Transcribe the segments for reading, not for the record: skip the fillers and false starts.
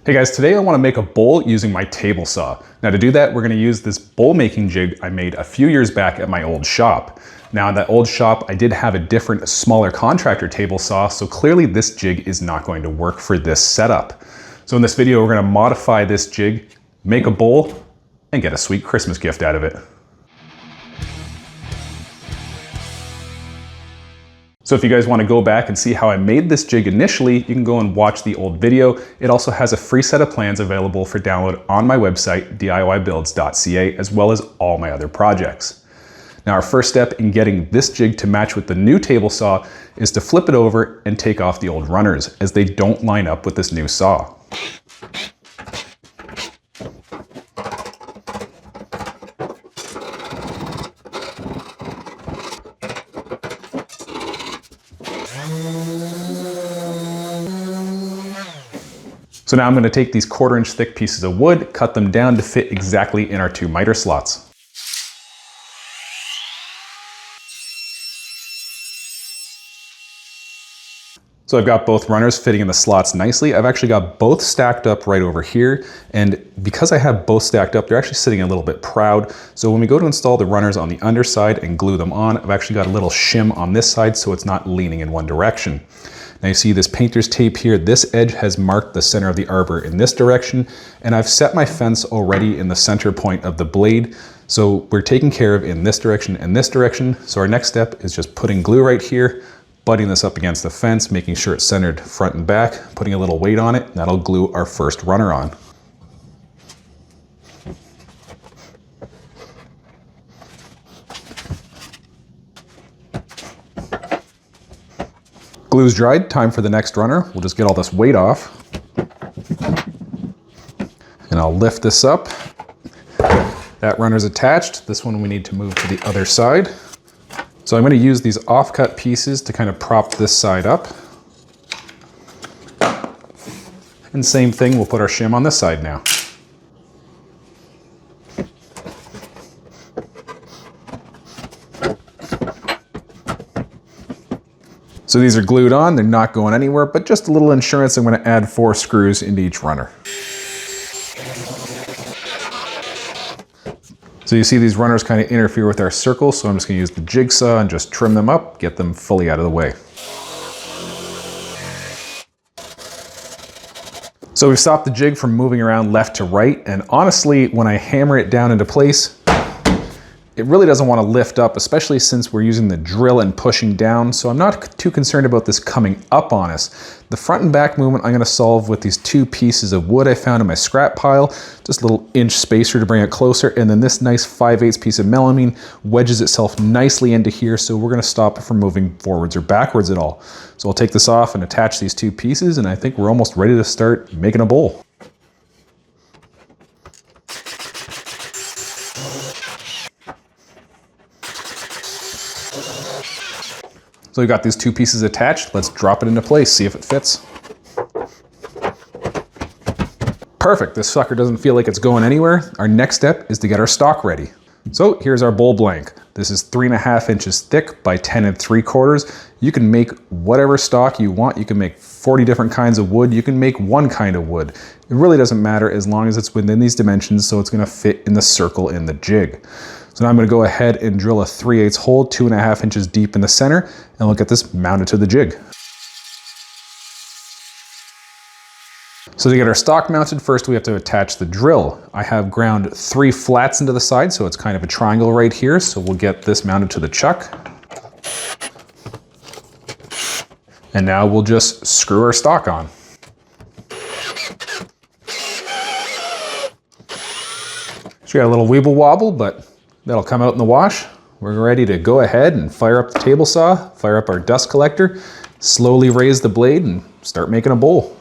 Hey guys, today I want to make a bowl using my table saw. Now to do that, we're going to use this bowl making jig I made a few years back at my old shop. Now in that old shop, I did have a different, smaller contractor table saw, so clearly this jig is not going to work for this setup. So in this video, we're going to modify this jig, make a bowl, and get a sweet Christmas gift out of it. So if you guys want to go back and see how I made this jig initially, you can go and watch the old video. It also has a free set of plans available for download on my website, DIYbuilds.ca, as well as all my other projects. Now our first step in getting this jig to match with the new table saw is to flip it over and take off the old runners, as they don't line up with this new saw. So now I'm going to take these 1/4 inch thick pieces of wood, cut them down to fit exactly in our 2 miter slots. So I've got both runners fitting in the slots nicely. I've actually got both stacked up right over here. And because I have both stacked up, they're actually sitting a little bit proud. So when we go to install the runners on the underside and glue them on, I've actually got a little shim on this side so it's not leaning in one direction. Now you see this painter's tape here, this edge has marked the center of the arbor in this direction, and I've set my fence already in the center point of the blade. So we're taken care of in this direction and this direction. So our next step is just putting glue right here, butting this up against the fence, making sure it's centered front and back, putting a little weight on it, and that'll glue our first runner on. Glue's dried, time for the next runner. We'll just get all this weight off. And I'll lift this up. That runner's attached. This one we need to move to the other side. So I'm going to use these offcut pieces to kind of prop this side up. And same thing, we'll put our shim on this side now. So these are glued on, they're not going anywhere, but just a little insurance, I'm going to add 4 screws into each runner. So you see these runners kind of interfere with our circle, so I'm just going to use the jigsaw and just trim them up, get them fully out of the way. So we've stopped the jig from moving around left to right, and honestly, when I hammer it down into place, it really doesn't want to lift up, especially since we're using the drill and pushing down, so I'm not too concerned about this coming up on us. The front and back movement I'm going to solve with these 2 pieces of wood I found in my scrap pile, just a little inch spacer to bring it closer, and then this nice 5/8 piece of melamine wedges itself nicely into here, so we're going to stop it from moving forwards or backwards at all. So I'll take this off and attach these 2 pieces, and I think we're almost ready to start making a bowl. So we've got these 2 pieces attached. Let's drop it into place, see if it fits. Perfect, this sucker doesn't feel like it's going anywhere. Our next step is to get our stock ready. So here's our bowl blank. This is 3.5 inches thick by 10 3/4. You can make whatever stock you want. You can make 40 different kinds of wood. You can make 1 kind of wood. It really doesn't matter as long as it's within these dimensions, so it's gonna fit in the circle in the jig. So now I'm going to go ahead and drill a 3/8 hole, 2.5 inches deep in the center, and we'll get this mounted to the jig. So to get our stock mounted, first we have to attach the drill. I have ground 3 flats into the side, so it's kind of a triangle right here. So we'll get this mounted to the chuck. And now we'll just screw our stock on. So we got a little weeble wobble, but that'll come out in the wash. We're ready to go ahead and fire up the table saw, fire up our dust collector, slowly raise the blade, and start making a bowl.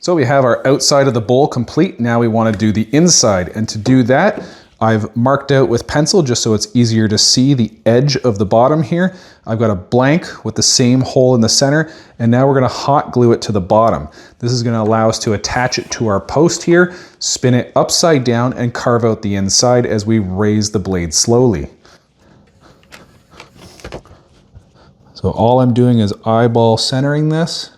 So we have our outside of the bowl complete. Now we want to do the inside. And to do that, I've marked out with pencil just so it's easier to see the edge of the bottom here. I've got a blank with the same hole in the center, and now we're going to hot glue it to the bottom. This is going to allow us to attach it to our post here, spin it upside down, and carve out the inside as we raise the blade slowly. So all I'm doing is eyeball centering this,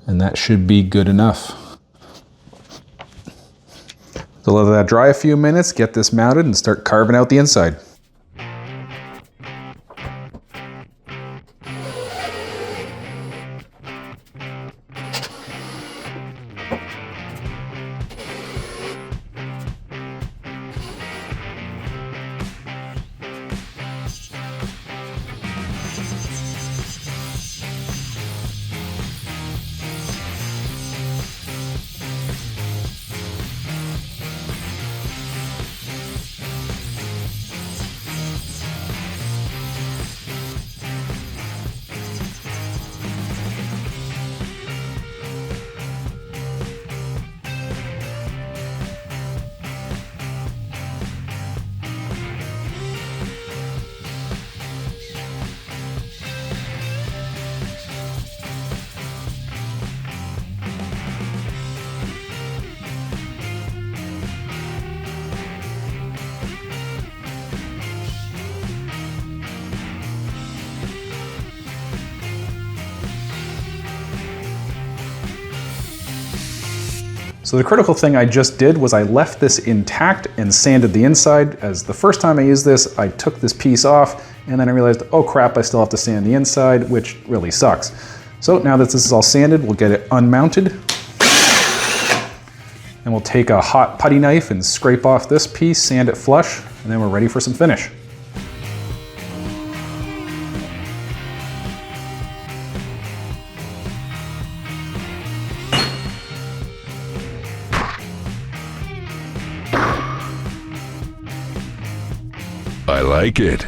and that should be good enough. So let that dry a few minutes, get this mounted, and start carving out the inside. So the critical thing I just did was I left this intact and sanded the inside, as the first time I used this, I took this piece off and then I realized, oh crap, I still have to sand the inside, which really sucks. So now that this is all sanded, we'll get it unmounted. And we'll take a hot putty knife and scrape off this piece, sand it flush, and then we're ready for some finish. I like it.